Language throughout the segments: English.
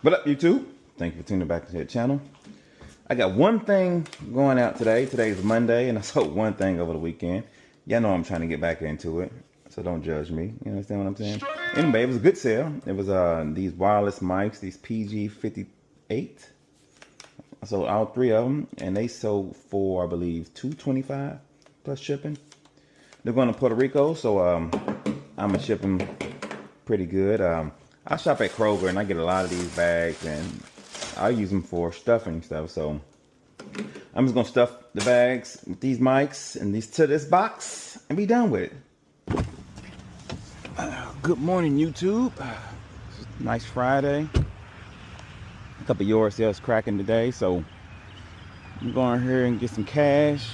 What up, YouTube? Thank you for tuning back to the channel. I got one thing going out today. Today is Monday, and I sold one thing over the weekend. Y'all know I'm trying to get back into it, so don't judge me. You understand what I'm saying? Anyway, it was a good sale. It was these wireless mics, these PG58. I sold all three of them, and they sold for, I believe, $225 plus shipping. They're going to Puerto Rico, so I'm gonna ship them pretty good. I shop at Kroger, and I get a lot of these bags, and I use them for stuffing stuff. So I'm just gonna stuff the bags with these mics and these to this box and be done with it. Good morning, YouTube. Nice Friday. A couple of yard sales cracking today, so I'm going here and get some cash,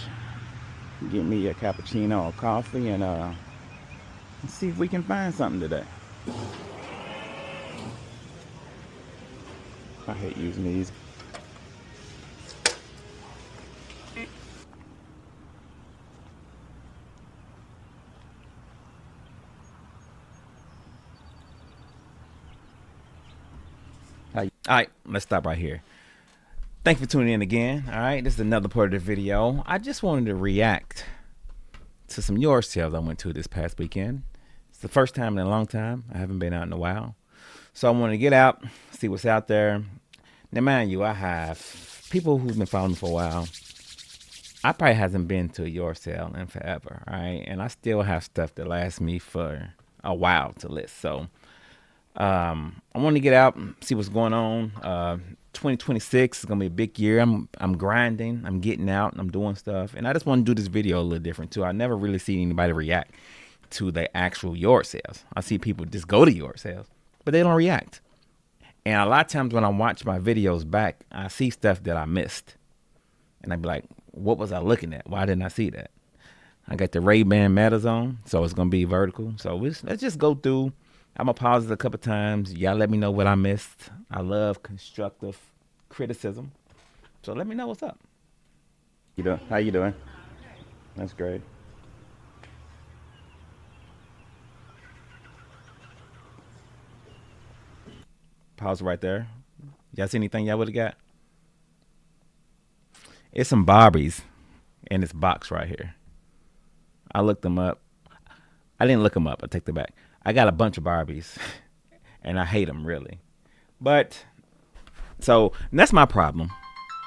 get me a cappuccino or coffee, and see if we can find something today. I hate using these. All right, let's stop right here. Thanks for tuning in again. All right, this is another part of the video. I just wanted to react to some yard sales I went to this past weekend. It's the first time in a long time. I haven't been out in a while. So I wanted to get out, see what's out there. Now, mind you, I have people who've been following me for a while. I probably hasn't been to a yard sale in forever, all right? And I still have stuff that lasts me for a while to list. So I want to get out, see what's going on. 2026 is gonna be a big year. I'm grinding, I'm getting out, I'm doing stuff, and I just want to do this video a little different too. I never really see anybody react to the actual yard sales. I see people just go to yard sales, but they don't react. And a lot of times when I watch my videos back, I see stuff that I missed, and I be like, "What was I looking at? Why didn't I see that?" I got the Ray-Ban Metas on, so it's gonna be vertical. So let's just go through. I'm gonna pause it a couple times. Y'all let me know what I missed. I love constructive criticism. So let me know what's up. You doing? How you doing? That's great. Pause right there. Y'all see anything y'all would have got? It's some Barbies in this box right here. I looked them up. I didn't look them up. I take that back. I got a bunch of Barbies, and I hate them really. But so that's my problem.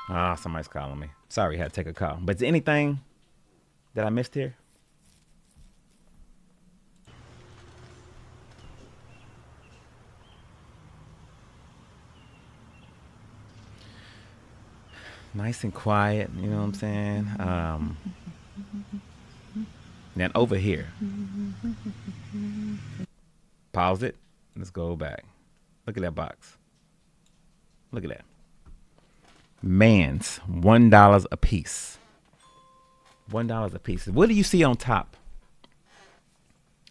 Ah, somebody's calling me. Sorry, I had to take a call. But is there anything that I missed here? Nice and quiet, you know what I'm saying? Then over here, pause it. Let's go back. Look at that box. Look at that. Man's $1 a piece. $1 a piece. What do you see on top?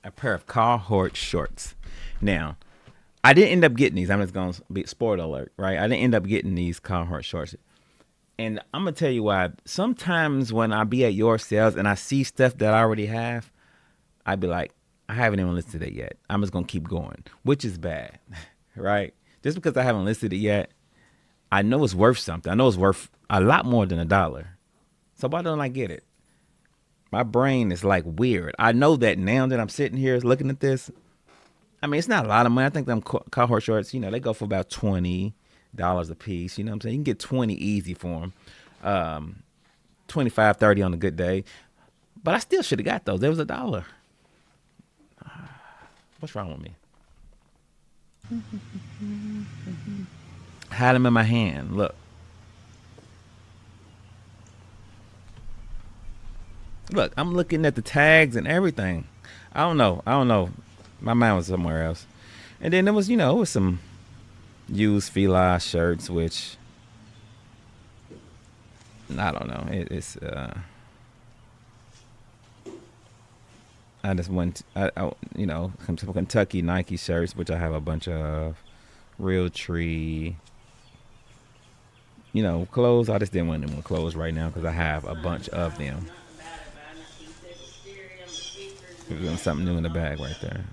A pair of Carhartt shorts. Now, I didn't end up getting these. I'm just going to be spoiler alert, right? I didn't end up getting these Carhartt shorts. And I'm going to tell you why. Sometimes when I be at your sales and I see stuff that I already have, I'd be like, I haven't even listed it yet. I'm just going to keep going, which is bad, right? Just because I haven't listed it yet, I know it's worth something. I know it's worth a lot more than $1. So why don't I get it? My brain is like weird. I know that now that I'm sitting here looking at this. I mean, it's not a lot of money. I think them Carhartt shorts, they go for about $20 a piece. You know what I'm saying? You can get 20 easy for them. 25, 30 on a good day. But I still should have got those. There was $1. What's wrong with me? Had them in my hand. Look. Look, I'm looking at the tags and everything. I don't know. My mind was somewhere else. And then there was, it was some used Fila shirts, which I don't know. It's I just went, some Kentucky Nike shirts, which I have a bunch of. Real Tree, clothes. I just didn't want them clothes right now because I have a bunch of them. There's something new in the bag right there.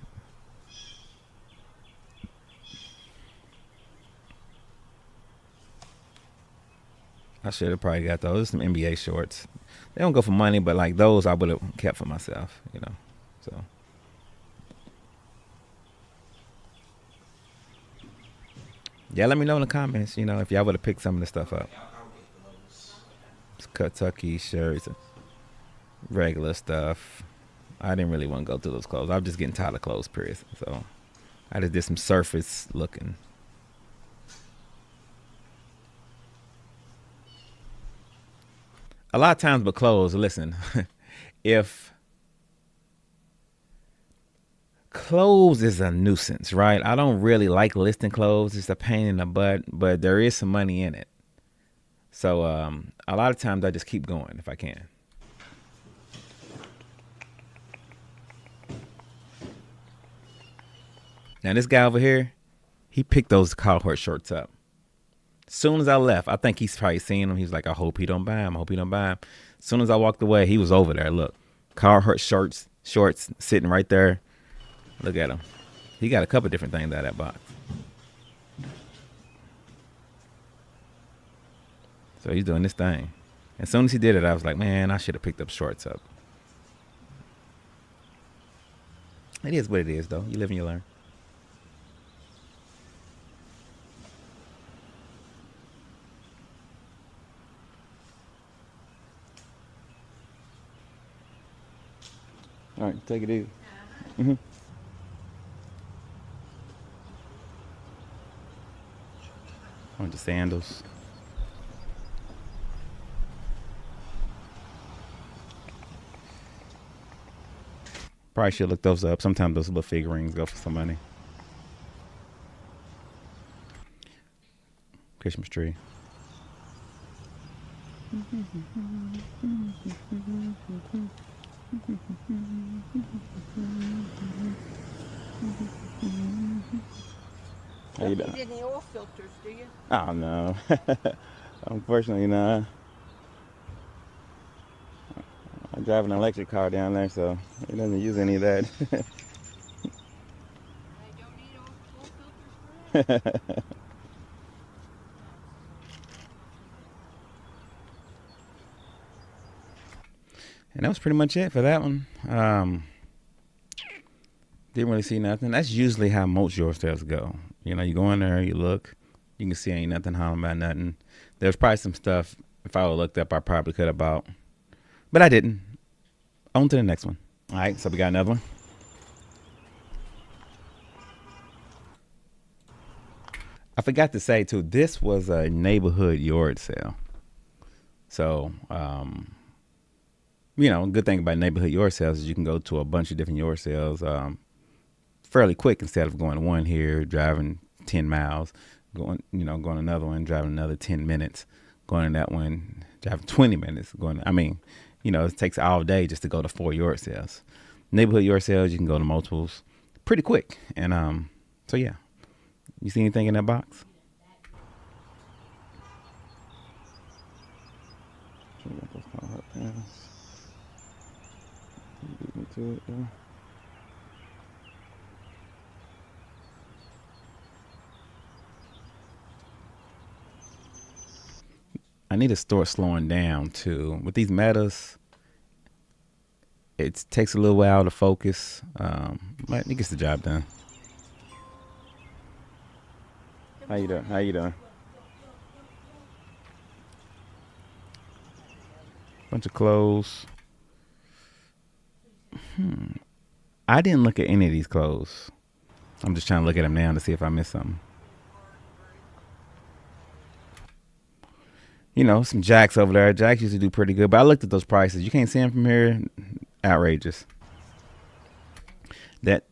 I should have probably got those. Some NBA shorts. They don't go for money, but like those I would have kept for myself, you know. So yeah, let me know in the comments, you know, if y'all would have picked some of the stuff up. Kentucky shirts, regular stuff. I didn't really want to go through those clothes. I was just getting tired of clothes, period. So I just did some surface looking. A lot of times with clothes, listen, if clothes is a nuisance, right? I don't really like listing clothes. It's a pain in the butt, but there is some money in it. So a lot of times I just keep going if I can. Now this guy over here, he picked those Carhartt shorts up. As soon as I left, I think he's probably seen them. He's like, I hope he don't buy them. I hope he don't buy them. As soon as I walked away, he was over there. Look, Carhartt shorts sitting right there. Look at him. He got a couple different things out of that box. So he's doing this thing. As soon as he did it, I was like, man, I should have picked up shorts up. It is what it is, though. You live and you learn. All right, take it easy. Mm-hmm. Bunch of sandals. Probably should look those up. Sometimes those little figurines go for some money. Christmas tree. How you doing? You need any oil filters, do you? Oh no. Unfortunately, no. I drive an electric car down there, so it doesn't use any of that. I don't need oil filters for that. And that was pretty much it for that one. Didn't really see nothing. That's usually how most yard sales go. You know, you go in there, you look, you can see ain't nothing hollering about nothing. There's probably some stuff, if I would have looked up, I probably could have bought. But I didn't. On to the next one. All right, so we got another one. I forgot to say, too, this was a neighborhood yard sale. So, you know, good thing about neighborhood yard sales is you can go to a bunch of different yard sales fairly quick instead of going to one here, driving 10 miles, going to another one, driving another 10 minutes, going to that one, driving 20 minutes. It takes all day just to go to 4 yard sales. Neighborhood yard sales, you can go to multiples pretty quick. And so, yeah. You see anything in that box? I need to start slowing down too. With these metas, it takes a little while to focus, but it gets the job done. How you doing? How you doing? Bunch of clothes. I didn't look at any of these clothes. I'm just trying to look at them now to see if I missed something. You know, some Jacks over there. Jacks used to do pretty good, but I looked at those prices. You can't see them from here. Outrageous. That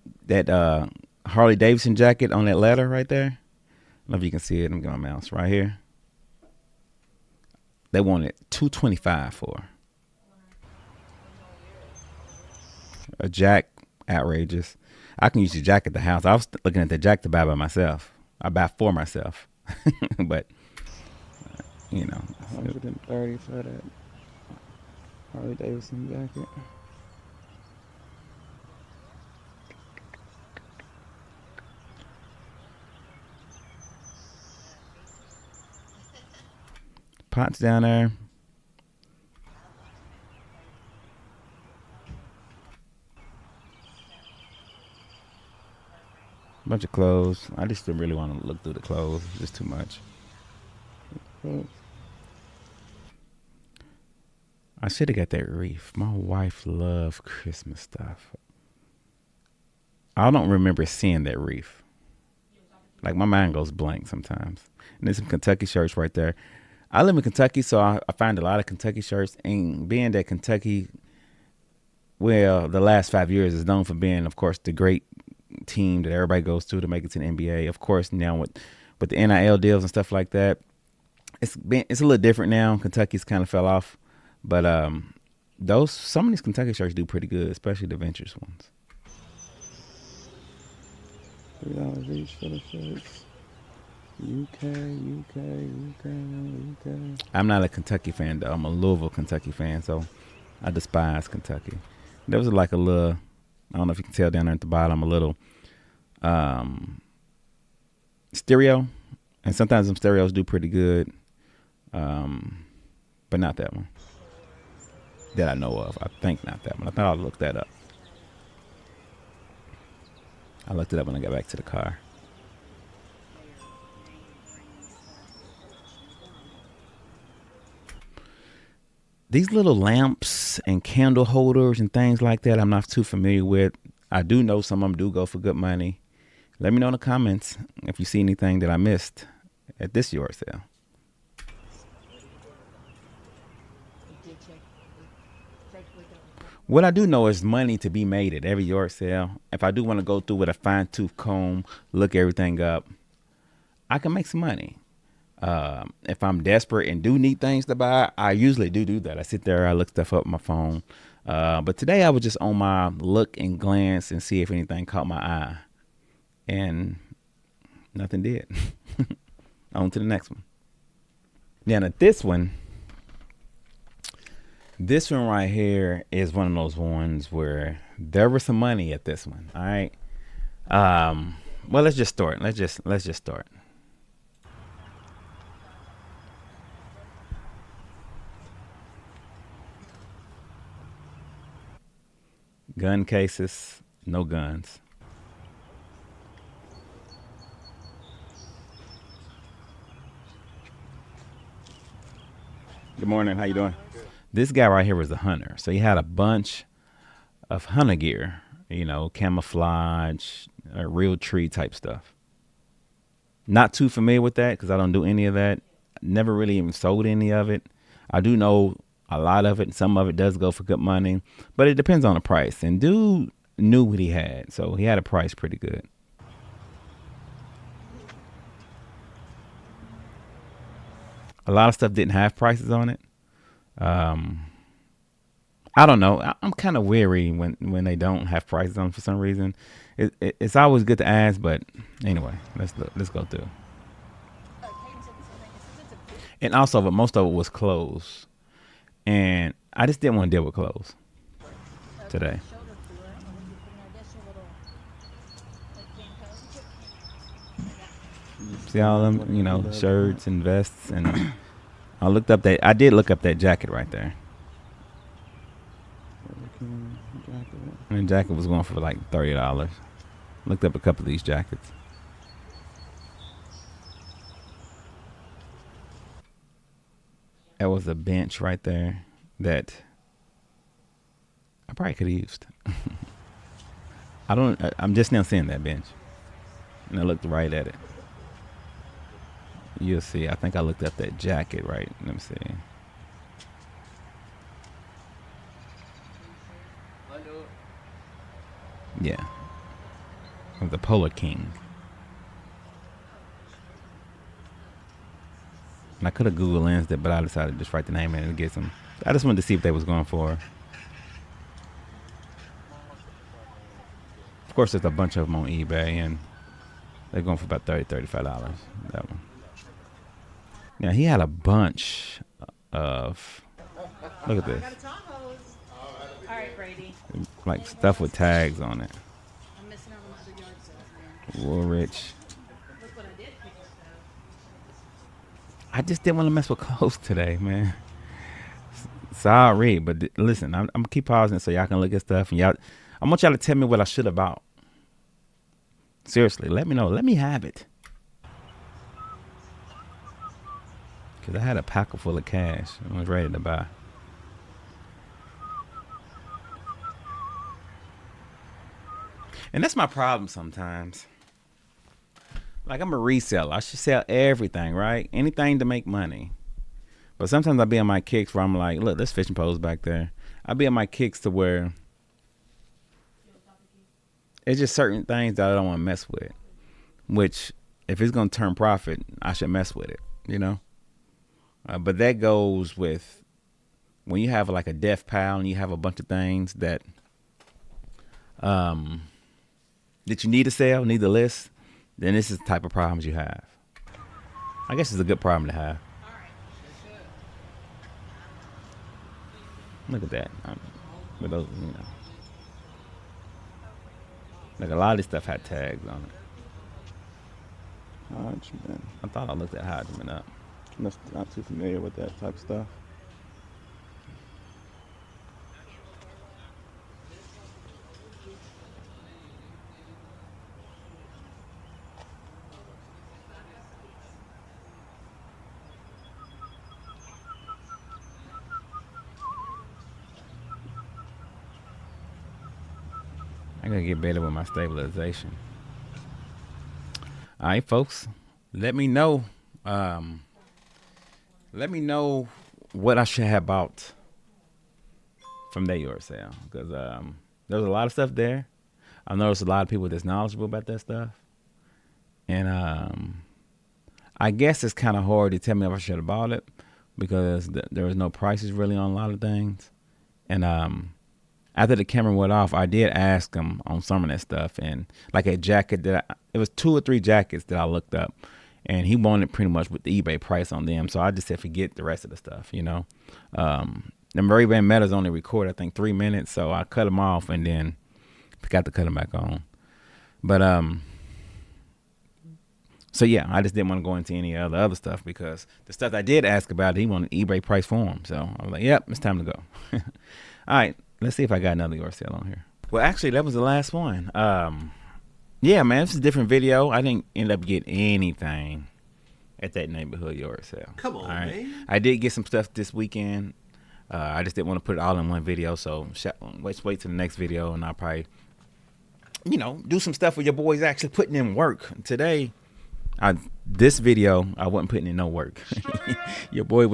Harley Davidson jacket on that letter right there. I don't know if you can see it. I'm getting my mouse right here. They wanted $225 for a Jack. Outrageous. I can use the Jack at the house. I was looking at the Jack to buy by myself. I buy for myself, but you know, 130 for that Harley Davidson jacket. pots down there. Bunch of clothes. I just didn't really want to look through the clothes. It's just too much. I should have got that wreath. My wife loves Christmas stuff. I don't remember seeing that wreath. Like, my mind goes blank sometimes. And there's some Kentucky shirts right there. I live in Kentucky, so I find a lot of Kentucky shirts. And being that Kentucky, well, the last 5 years is known for being, of course, the great team that everybody goes to make it to the NBA. Of course, now with the NIL deals and stuff like that, it's a little different now. Kentucky's kind of fell off, but some of these Kentucky shirts do pretty good, especially the Ventures ones. $3 each for the shirts. UK. I'm not a Kentucky fan though. I'm a Louisville, Kentucky fan, so I despise Kentucky. There was like a little, I don't know if you can tell down there at the bottom, a little stereo, and sometimes them stereos do pretty good, but not that one that I know of. I think not that one. I thought I'd look that up. I looked it up when I got back to the car. These little lamps and candle holders and things like that, I'm not too familiar with. I do know some of them do go for good money. Let me know in the comments if you see anything that I missed at this yard sale. What I do know is money to be made at every yard sale. If I do want to go through with a fine tooth comb, look everything up, I can make some money. If I'm desperate and do need things to buy, I usually do that. I sit there, I look stuff up on my phone. But today I was just on my look and glance and see if anything caught my eye. And nothing did. On to the next one. Now this one right here is one of those ones where there was some money at this one. All right. Well, let's just start. Let's just start. Gun cases, no guns. Good morning. How you doing? This guy right here was a hunter. So he had a bunch of hunter gear, camouflage, real tree type stuff. Not too familiar with that because I don't do any of that. Never really even sold any of it. I do know a lot of it. Some of it does go for good money, but it depends on the price. And dude knew what he had. So he had a price pretty good. A lot of stuff didn't have prices on it. I don't know. I'm kind of weary when they don't have prices on for some reason. It's always good to ask, but anyway, let's go through. And also, but most of it was clothes, and I just didn't want to deal with clothes today. See all them, shirts and vests, and I did look up that jacket right there. And the jacket was going for like $30. Looked up a couple of these jackets. There was a bench right there that I probably could have used. I'm just now seeing that bench, and I looked right at it. You'll see. I think I looked up that jacket right. Let me see. Yeah. Of the Polar King. And I could have Google Lensed it, but I decided to just write the name in and get some. I just wanted to see if they was going for. Of course, there's a bunch of them on eBay, and they're going for about $35. That one. Now, he had a bunch of. Look at this. All right, Brady. Like stuff with tags on it. I'm missing out on my other yard sales, man. Woolrich. Look what I did pick up, I just didn't want to mess with clothes today, man. Sorry, but listen, I'm gonna keep pausing so y'all can look at stuff, and y'all, I want y'all to tell me what I should have bought. Seriously, let me know. Let me have it. Cause I had a packer full of cash. I was ready to buy. And that's my problem sometimes. Like, I'm a reseller. I should sell everything, right? Anything to make money. But sometimes I be on my kicks where I'm like, look, there's fishing poles back there. I be on my kicks to where it's just certain things that I don't want to mess with. Which, if it's gonna turn profit, I should mess with it. You know. But that goes with when you have like a death pile and you have a bunch of things that that you need to sell, need to list. Then this is the type of problems you have. I guess it's a good problem to have. Look at that. With those, you know, like a lot of this stuff had tags on it. Hodgman. I thought I looked at Hodgman up. I'm not too familiar with that type of stuff. I gotta get better with my stabilization. All right, folks. Let me know. Let me know what I should have bought from that yard sale, because there was a lot of stuff there. I noticed a lot of people that's knowledgeable about that stuff, and I guess it's kind of hard to tell me if I should have bought it because there was no prices really on a lot of things, and after the camera went off, I did ask him on some of that stuff, and like a jacket it was 2 or 3 jackets that I looked up, and he wanted pretty much with the eBay price on them. So I just said forget the rest of the stuff, you know. The Ray-Ban Metas only record I think 3 minutes, so I cut them off and then forgot to cut them back on. But so yeah, I just didn't want to go into any other stuff because the stuff I did ask about, he wanted eBay price for him. So I was like, yep, it's time to go. All right. Let's see if I got another yard sale on here. Well, actually, that was the last one. Yeah, man, this is a different video. I didn't end up getting anything at that neighborhood yard sale. Come on, man. I did get some stuff this weekend. I just didn't want to put it all in one video, so wait till the next video, and I'll probably, you know, do some stuff where your boy's actually putting in work. Today, this video, I wasn't putting in no work. Your boy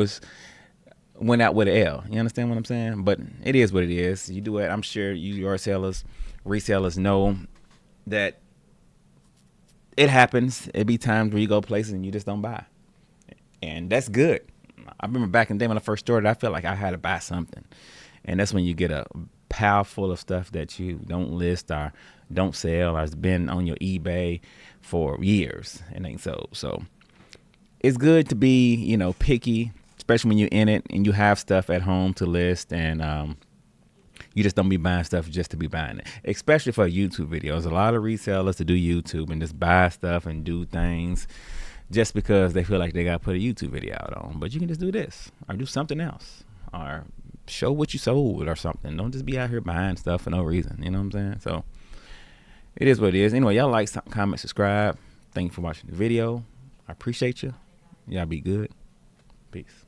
went out with an L. You understand what I'm saying? But it is what it is. You do it. I'm sure you yard sellers, resellers know that it happens. It be times where you go places and you just don't buy, and that's good. I remember back in the day when I first started, I felt like I had to buy something, and that's when you get a pile full of stuff that you don't list or don't sell or has been on your eBay for years and ain't sold. So it's good to be, you know, picky, especially when you're in it and you have stuff at home to list, and you just don't be buying stuff just to be buying it. Especially for YouTube videos. A lot of resellers to do YouTube and just buy stuff and do things just because they feel like they got to put a YouTube video out on. But you can just do this or do something else or show what you sold or something. Don't just be out here buying stuff for no reason. You know what I'm saying? So it is what it is. Anyway, y'all like, comment, subscribe. Thank you for watching the video. I appreciate you. Y'all be good. Peace.